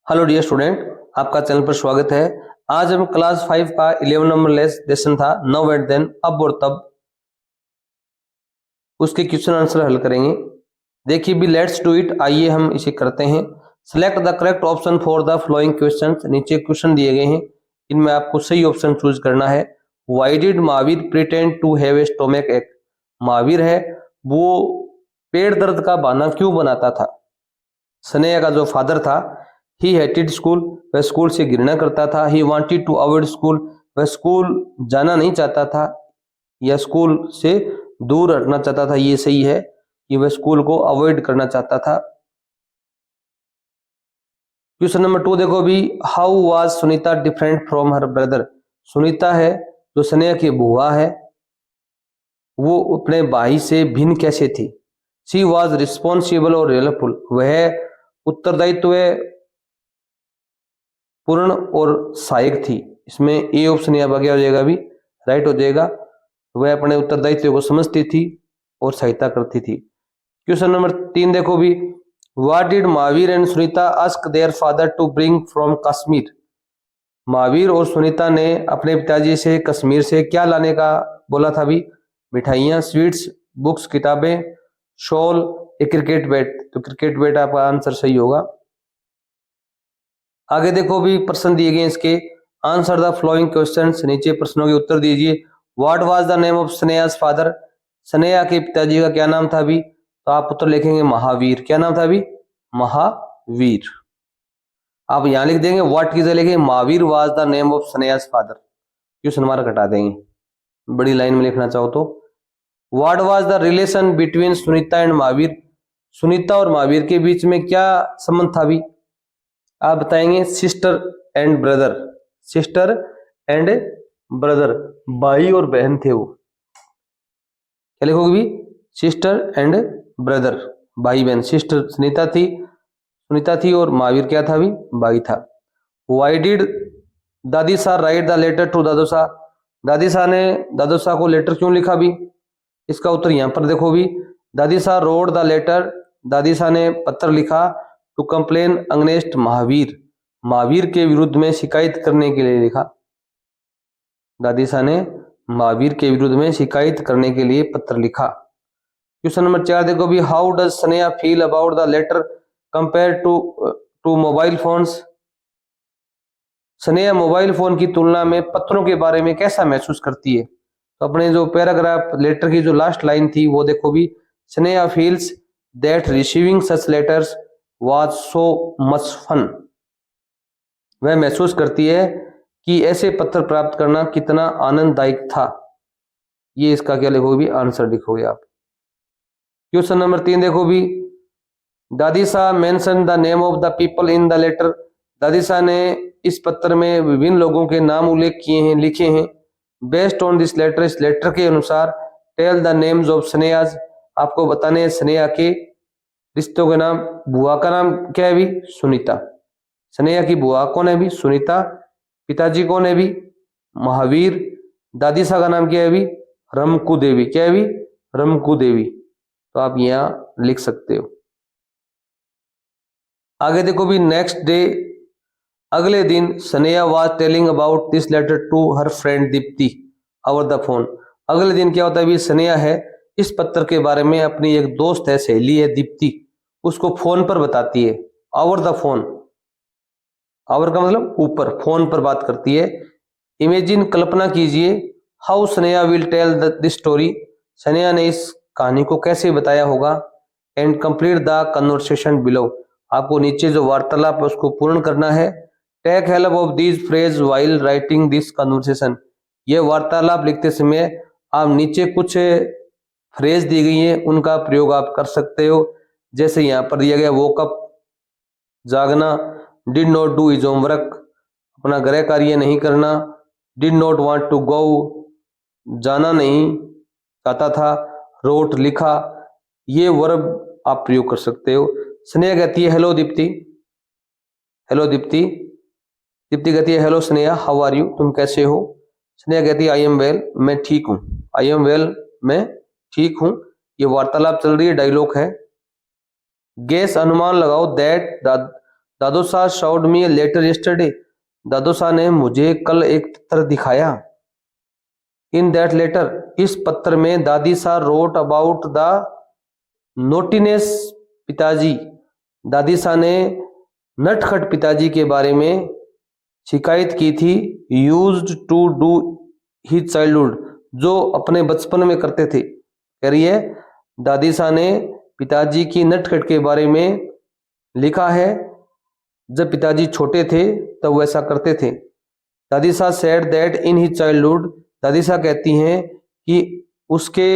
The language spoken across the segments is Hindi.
हेलो डियर स्टूडेंट, आपका चैनल पर स्वागत है। आज हम क्लास 5 का 11 नंबर लेसन था नाउ एंड देन, अब और तब, उसके क्वेश्चन आंसर हल करेंगे। देखिए भी, लेट्स डू इट। आइए हम इसे करते हैं। Select the correct option for the flowing questions. नीचे क्वेश्चन दिए गए हैं, इनमें आपको सही ऑप्शन चूज करना है। Why did Mahavir pretend to have a stomach ache. Mahavir है वो पेट दर्द का बहाना क्यों बनाता था। स्नेहा का जो फादर था, ही हेटेड स्कूल, वह स्कूल से घृणा करता था। He wanted to avoid school, वह स्कूल जाना नहीं चाहता था या स्कूल से दूर हटना चाहता था। ये सही है कि वह स्कूल को अवॉइड करना चाहता था। क्वेश्चन नंबर 2 देखो भी, how was Sunita different from her brother. Sunita है जो स्नेहा की बुआ है, वो अपने भाई से भिन्न कैसे थी। शी वॉज रिस्पॉन्सिबल और हेल्पफुल, वह उत्तरदायित्व पूर्ण और सहायक थी। इसमें ए ऑप्शन यहाँ पर क्या हो जाएगा भी, राइट हो जाएगा। वह अपने उत्तरदायित्व को समझती थी और सहायता करती थी। क्वेश्चन नंबर 3 देखो भी, what did Mahavir and Sunita ask their father to bring from Kashmir. Mahavir और सुनीता ने अपने पिताजी से कश्मीर से क्या लाने का बोला था भी। मिठाइयाँ, स्वीट्स, बुक्स, किताबें, शॉल, एक क्रिकेट बैट। तो क्रिकेट बैट आपका आंसर सही होगा। आगे देखो भी, प्रश्न दिए गए इसके, आंसर द फ्लोइंग क्वेश्चंस। नीचे प्रश्नों के उत्तर दीजिए। What was the name of Sneha's father. Sneha के पिताजी का क्या नाम था भी। तो आप उत्तर लिखेंगे महावीर। क्या नाम था भी, महावीर। आप यहां लिख देंगे व्हाट की जगह लिखेंगे Mahavir was the name of Sneha's father. Question mark हटा देंगे, बड़ी लाइन में लिखना चाहो तो। What was the relation between Sunita and Mahavir. Sunita और महावीर के बीच में क्या संबंध था भी। आप बताएंगे sister and brother. Sister and brother, भाई और बहन थे वो। क्या लिखोगे भी, सिस्टर एंड ब्रदर, भाई बहन। सिस्टर सुनीता थी और महावीर क्या था भी, भाई था। व्हाई डिड दादी सा राइट द लेटर टू दादू सा। दादी सा ने दादू सा को लेटर क्यों लिखा भी। इसका उत्तर यहां पर देखो भी, दादी सा रोड द लेटर, दादी सा ने पत्र लिखा to complain against Mahavir, Mahavir के विरुद्ध में शिकायत करने के लिए लिखा। दादी सा ने महावीर के विरुद्ध में शिकायत करने के लिए पत्र लिखा। क्वेश्चन नंबर 4 देखो भी, how does Sneha feel about the letter compare to mobile phones. Sneha mobile phone की तुलना में पत्रों के बारे में कैसा महसूस करती है। तो अपने जो पैराग्राफ लेटर की जो लास्ट लाइन थी वो देखो भी, Sneha feels that receiving such letters was so much fun. वह महसूस करती है कि ऐसे पत्र प्राप्त करना कितना आनंददायक था। ये इसका क्या लिखोगे भी, आंसर लिखोगे आप। क्वेश्चन नंबर 3 देखो भी, दादी सा mention the name of the people in the letter. दादी सा ने इस पत्र में विभिन्न लोगों के नाम उल्लेख किए हैं, लिखे हैं। बेस्ड ऑन दिस लेटर, इस लेटर के अनुसार, tell the names of Sneha's. आपको बताने हैं स्नेहा के रिश्तों के नाम। बुआ का नाम क्या है भी, सुनीता। स्नेहा की बुआ कौन है भी, सुनीता। पिताजी कौन है भी, महावीर। दादी सा का नाम क्या है भी, रमकू देवी। क्या है भी, रमकू देवी। तो आप यहां लिख सकते हो। आगे देखो भी, नेक्स्ट डे, अगले दिन, Sneha was telling about this letter to her friend Dipti over the phone. अगले दिन क्या होता है भी, स्नेहा है इस पत्र के बारे में अपनी एक दोस्त है, सहेली है दीप्ति, उसको फोन पर बताती है। ओवर द फोन, ओवर का मतलब ऊपर, फोन पर बात करती है। इमेजिन, कल्पना कीजिए, how Sneha will tell this story. Sneha ने इस कहानी को कैसे बताया होगा। And complete the conversation below. आपको नीचे जो वार्तालाप है उसको पूर्ण करना है। Take help of these phrase while writing this conversation. ये वार्तालाप लिखते समय आप नीचे कुछ फ्रेज दी गई है, उनका प्रयोग आप कर सकते हो। जैसे यहाँ पर दिया गया, वोक अप, जागना। Did not do his homework, अपना गृह कार्य नहीं करना। Did not want to go, जाना नहीं चाहता था। रोट, लिखा। ये वर्ब आप प्रयोग कर सकते हो। स्नेहा कहती है हेलो दीप्ति, हेलो दीप्ति। दीप्ति कहती है hello Sneha, how are you, तुम कैसे हो। स्नेहा कहती है आई एम वेल, मैं ठीक हूँ। आई एम वेल, मैं ठीक हूँ। ये वार्तालाप चल रही है, डायलॉग है। गेस, अनुमान लगाओ, that Dadosa showed me a letter yesterday. दादोसा ने मुझे कल एक पत्र दिखाया. In that letter, इस पत्र में दादी सा wrote about the naughtiness पिताजी. दादी सा ने नटखट पिताजी के बारे में शिकायत की थी. Used to do his childhood, जो अपने बचपन में करते थे. कह रही है दादी सा ने पिताजी की नटखट के बारे में लिखा है. जब पिताजी छोटे थे तब वैसा करते थे. दादी सा said that in his childhood, दादी सा कहती हैं कि उसके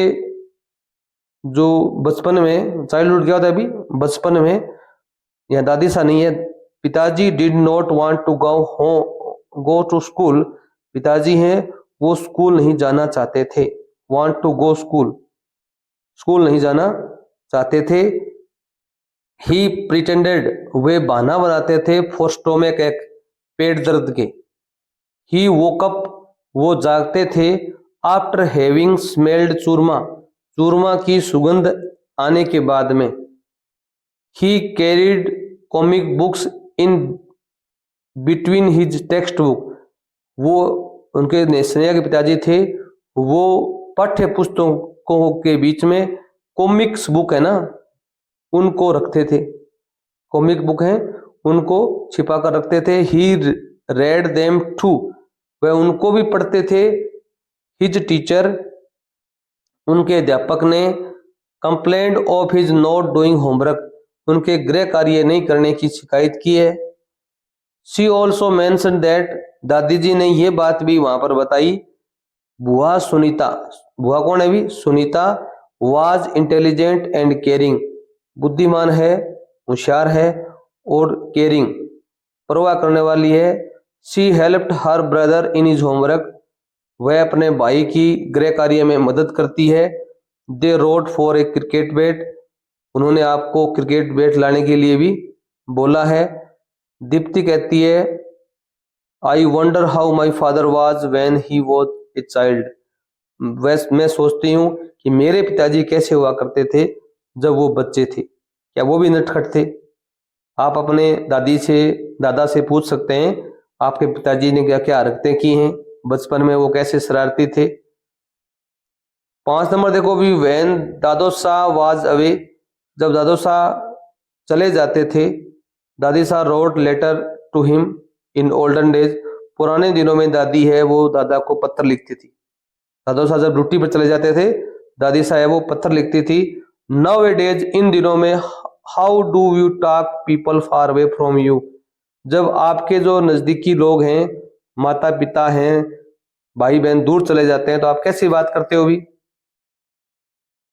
जो बचपन में, चाइल्डहुड क्या होता है अभी, बचपन में, या दादी सा नहीं है, पिताजी did not want to go to school. पिताजी हैं वो स्कूल नहीं जाना चाहते थे. Want to go school, school नहीं जाना चाहते थे. ही प्रिटेंडेड, वे बहाना बनाते थे. फॉर स्टोमक एक, पेट दर्द के. ही वोक अप, वो जागते थे. आफ्टर हैविंग स्मेल्ड चूरमा, चूरमा की सुगंध आने के बाद में. ही carried comic books in between his text book, वो उनके स्नेहा के पिताजी थे, वो पाठ्य पुस्तकों के बीच में कॉमिक्स बुक है ना, उनको रखते थे. कॉमिक बुक हैं उनको छिपा कर रखते थे. ही रेड देम टू, वह उनको भी पढ़ते थे. हिज टीचर, उनके अध्यापक ने complaint of his not doing homework, उनके गृह कार्य नहीं करने की शिकायत की है. शी ऑल्सो मेंशन दैट, दादी जी ने ये बात भी वहां पर बताई. बुआ सुनीता, बुआ कौन है भी, Sunita, was intelligent and caring, बुद्धिमान है, होशियार है और केयरिंग, परवाह करने वाली है. She helped her brother in his homework, वह अपने भाई की गृह कार्य में मदद करती है. They rode for a cricket bat, उन्होंने आपको क्रिकेट बैट लाने के लिए भी बोला है. दीप्ति कहती है I wonder how my father was when he was a child, मैं सोचती हूँ कि मेरे पिताजी कैसे हुआ करते थे जब वो बच्चे थे. क्या वो भी नटखट थे? आप अपने दादी से, दादा से पूछ सकते हैं आपके पिताजी ने क्या क्या हरकतें की हैं बचपन में, वो कैसे शरारती थे. 5 नंबर देखो भी, व्हेन दादोसा वाज अवे, जब दादोसा चले जाते थे. दादी सा wrote letter to him in olden days, पुराने दिनों में दादी है वो दादा को पत्र लिखती थी. दादोसा जब ड्यूटी पर चले जाते थे, दादी सा है वो पत्र लिखती थी. नाउ ए डेज, इन दिनों में, how do you talk people far away from you, जब आपके जो नजदीकी लोग हैं, माता पिता हैं, भाई बहन दूर चले जाते हैं तो आप कैसी बात करते हो भी.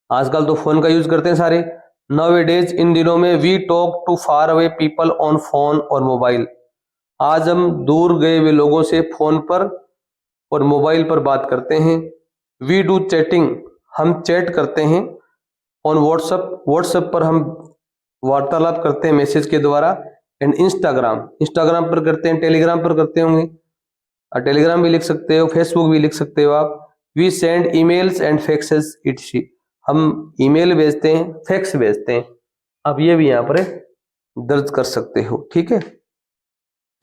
आजकल तो फोन का यूज करते हैं सारे. नाउ ए डेज, इन दिनों में, we talk to far away people on phone और मोबाइल, आज हम दूर गए हुए लोगों से फोन पर और मोबाइल पर बात करते हैं. वी डू चैटिंग, हम चैट करते हैं. ऑन व्हाट्सएप, व्हाट्सएप पर हम वार्तालाप करते हैं मैसेज के द्वारा. एंड इंस्टाग्राम, इंस्टाग्राम पर करते हैं. टेलीग्राम पर करते होंगे, और टेलीग्राम भी लिख सकते हो, फेसबुक भी लिख सकते हो आप. We send emails and faxes etc, हम ईमेल भेजते हैं, फैक्स भेजते हैं. अब ये भी यहाँ पर दर्ज कर सकते हो. ठीक है.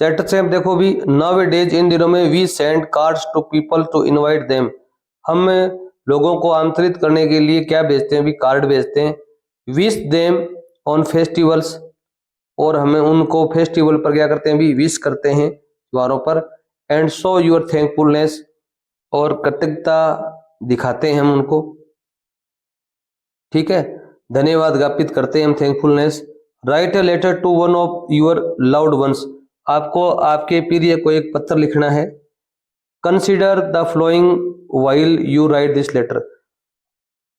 चैट से हम देखो भी, नाउ ए डेज, इन दिनों में, we send cards to people to invite them, हम लोगों को आमंत्रित करने के लिए क्या भेजते हैं भी, कार्ड भेजते हैं. विश देम ऑन फेस्टिवल्स, और हमें उनको फेस्टिवल पर क्या करते हैं भी, विश करते हैं, त्योहारों पर. एंड शो योर थैंकफुलनेस, और कृतज्ञता दिखाते हैं हम उनको. ठीक है, धन्यवाद ज्ञापित करते हैं हम, thankfulness. Write a letter to one of your loved ones, आपको आपके प्रिय को एक पत्र लिखना है. Consider the following while you write this letter,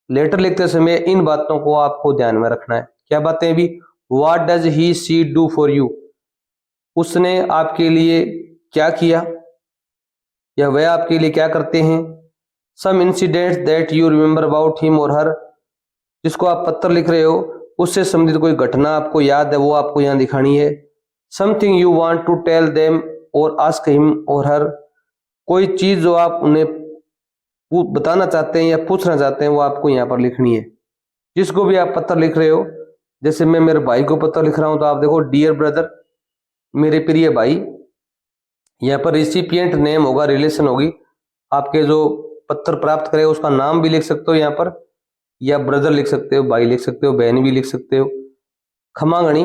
letter लिखते समय इन बातों को आपको ध्यान में रखना है. क्या बातें भी, what does he she do for you, उसने आपके लिए क्या किया या वह आपके लिए क्या करते हैं. Some incidents that you remember about him और हर, जिसको आप पत्र लिख रहे हो उससे संबंधित कोई घटना आपको याद है वो आपको यहाँ दिखानी है. Something you want to tell them और आस्क हिम और हर, कोई चीज जो आप उन्हें बताना चाहते हैं या पूछना चाहते हैं वो आपको यहाँ पर लिखनी है. जिसको भी आप पत्र लिख रहे हो, जैसे मैं मेरे भाई को पत्र लिख रहा हूं तो आप देखो डियर ब्रदर, मेरे प्रिय भाई। यहाँ पर रिसिपिएंट नेम होगा, रिलेशन होगी, आपके जो पत्र प्राप्त करेगा उसका नाम भी लिख सकते हो यहाँ पर, या ब्रदर लिख सकते हो, भाई लिख सकते हो, बहन भी लिख सकते हो। खमागणी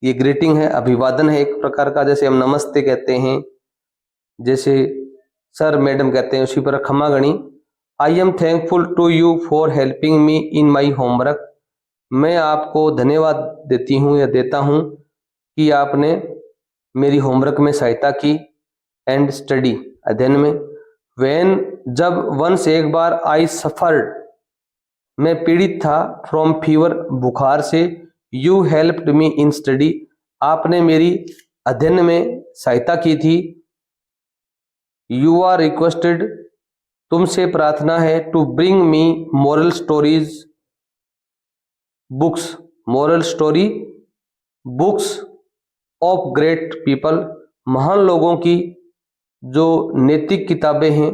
ये ग्रीटिंग है, अभिवादन है एक प्रकार का, जैसे हम नमस्ते कहते हैं, जैसे सर मैडम कहते हैं, उसी पर खमागणी। I am thankful to you for helping me in my homework. मैं आपको धन्यवाद देती हूँ या देता हूँ कि आपने मेरी होमवर्क में सहायता की। एंड स्टडी अध्ययन में। वेन जब वंस एक बार आई सफर्ड मैं पीड़ित था, फ्रॉम फीवर बुखार से, you helped me in study आपने मेरी अध्ययन में सहायता की थी। यू आर रिक्वेस्टेड तुमसे प्रार्थना है, to bring me moral stories books, moral story books of great people, महान लोगों की जो नैतिक किताबें हैं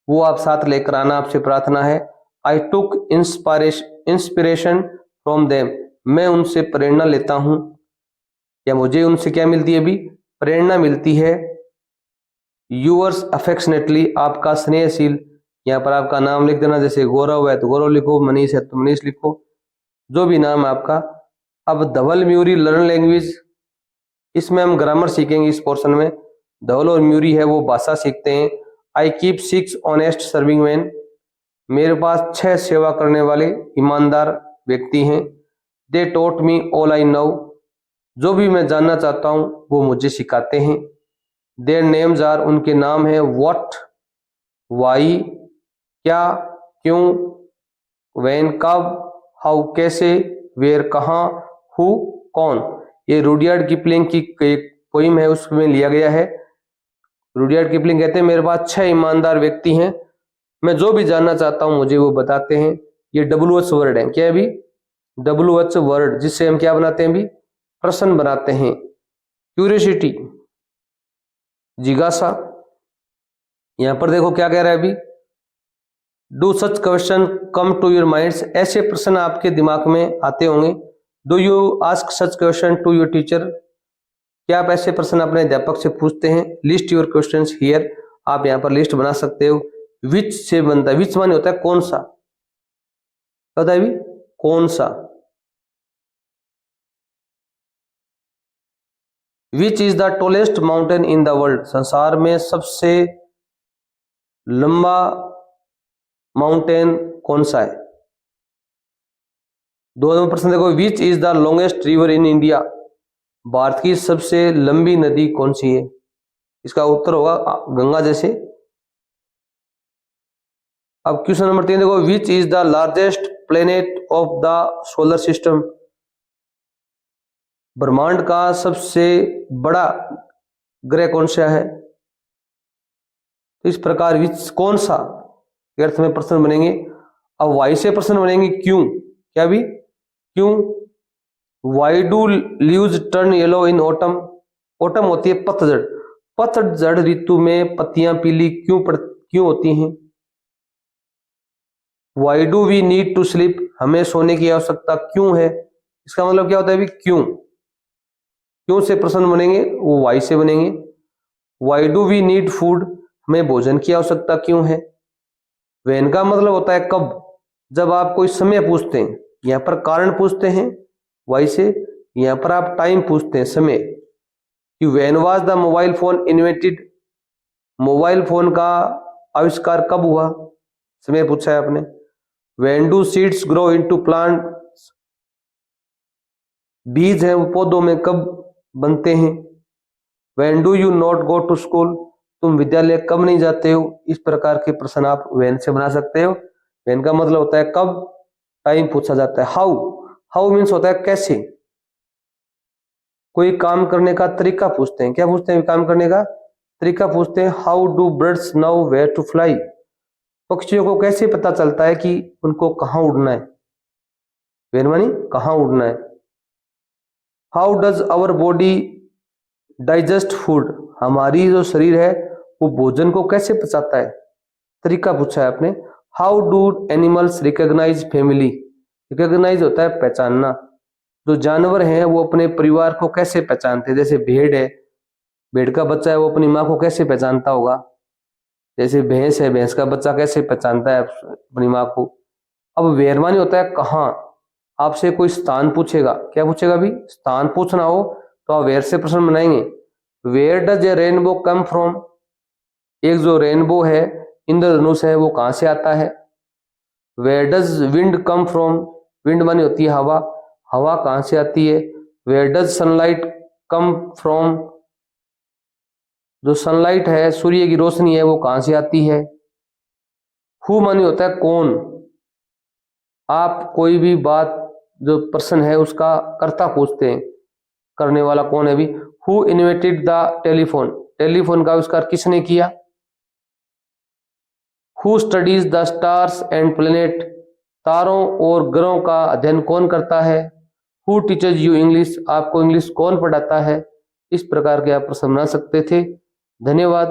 वो आप साथ लेकर आना, आपसे प्रार्थना है। आई टुक इंस्पिरेशन फ्रॉम देम मैं उनसे प्रेरणा लेता हूँ, या मुझे उनसे क्या मिलती है, अभी प्रेरणा मिलती है। यूअर्स अफेक्शनेटली आपका स्नेहशील, यहाँ पर आपका नाम लिख देना, जैसे गौरव है तो गौरव लिखो, मनीष है तो मनीष लिखो, जो भी नाम है आपका। अब धवल म्यूरी लर्न लैंग्वेज, इसमें हम ग्रामर सीखेंगे इस पोर्शन में। धवल और म्यूरी है वो भाषा सीखते हैं। I keep 6 honest serving man मेरे पास 6 सेवा करने वाले ईमानदार व्यक्ति हैं। दे टोट मी ऑल आई नो जो भी मैं जानना चाहता हूँ वो मुझे सिखाते हैं। देयर नेम्स आर उनके नाम है, व्हाट वाई क्या क्यों, व्हेन कब, हाउ कैसे, वेयर कहाँ, हु कौन। ये रुडयार्ड किपलिंग की एक पोइम है, उसमें लिया गया है। रुडयार्ड किपलिंग कहते हैं मेरे पास 6 ईमानदार व्यक्ति हैं, मैं जो भी जानना चाहता हूं मुझे वो बताते हैं। ये WH वर्ड है, क्या है अभी WH वर्ड, जिससे हम क्या बनाते हैं अभी, प्रश्न बनाते हैं। क्यूरियोसिटी जिज्ञासा। यहां पर देखो क्या कह रहा है अभी, do such question come to your minds, ऐसे प्रश्न आपके दिमाग में आते होंगे। Do you ask such question to your teacher, क्या आप ऐसे प्रश्न अपने अध्यापक से पूछते हैं। लिस्ट योर क्वेश्चंस हियर, आप यहाँ पर लिस्ट बना सकते हो। विच से बनता है, विच माने होता है कौन सा, क्या होता है अभी कौन सा। Which is the tallest mountain in the world, संसार में सबसे लंबा माउंटेन कौन सा है। दो नंबर प्रश्न देखो, which is the longest river in India, Bharat की सबसे लंबी नदी कौन सी है। इसका उत्तर होगा गंगा जैसे। अब क्वेश्चन नंबर 3 देखो, which is the largest planet of the solar system, ब्रह्मांड का सबसे बड़ा ग्रह कौन सा है। तो इस प्रकार विच कौन सा के अर्थ में प्रश्न बनेंगे। अब वाई से प्रश्न बनेंगे क्यों, क्या भी क्यों। Why do leaves turn yellow in autumn, autumn होती है पतझड़, पतझड़ ऋतु में पत्तियां पीली क्यों होती हैं। Why do we need to sleep, हमें सोने की आवश्यकता क्यों है। इसका मतलब क्या होता है अभी क्यों, क्यों से प्रश्न बनेंगे वो वाई से बनेंगे। Why do we need food, हमें भोजन की आवश्यकता क्यों है। वेन का मतलब होता है कब, जब आप कोई समय पूछते हैं, यहाँ पर कारण पूछते हैं वाई से, यहाँ पर आप टाइम पूछते हैं समय। कि when was the mobile phone invented, mobile phone का आविष्कार कब हुआ, समय पूछा है आपने। When do seeds grow into plant, बीज हैं वो पौधों में कब बनते हैं। When do you not go to school, तुम विद्यालय कब नहीं जाते हो। इस प्रकार के प्रश्न आप वेन से बना सकते हो। वेन का मतलब होता है कब, टाइम पूछा जाता है। हाउ, हाउ मीन्स होता है कैसे, कोई काम करने का तरीका पूछते हैं, क्या पूछते हैं काम करने का तरीका पूछते हैं। How do birds know where to fly, पक्षियों को कैसे पता चलता है कि उनको कहाँ उड़ना है, वेन मानी कहाँ उड़ना है। How does our body digest food, हमारी जो शरीर है वो भोजन को कैसे पचाता है, तरीका पूछा है आपने। How do animals recognise family, recognise होता है पहचानना, जो जानवर हैं वो अपने परिवार को कैसे पहचानते हैं? जैसे भेड़ है, भेड़ का बच्चा है वो अपनी माँ को कैसे पहचानता होगा? जैसे भैंस है, भैंस का बच्चा कैसे पहचानता है अपनी माँ को? अब वेयर मानी होता है कहाँ। आपसे कोई स्थान पूछेगा, क्या पूछेगा भी? स्थान पूछना हो तो आप वेयर से प्रश्न बनाएंगे। Where does a rainbow come from? एक जो रेनबो है, इंद्रधनुष है, वो कहाँ से आता है? Where does wind come from? Wind मानी होती है हवा, हवा कहाँ से आती है? Where does sunlight come from? जो सनलाइट है, सूर्य की रोशनी है, वो कहाँ से आती है? हु मानी होता है कौन। आप कोई भी बात जो प्रश्न है उसका कर्ता पूछते हैं, करने वाला कौन है भी। Who invented the telephone? Telephone का आविष्कार किसने किया? Who studies the stars and planet? तारों और ग्रहों का अध्ययन कौन करता है? Who teachers you English? आपको इंग्लिश कौन पढ़ाता है? इस प्रकार के आप प्रश्न बना सकते थे। धन्यवाद।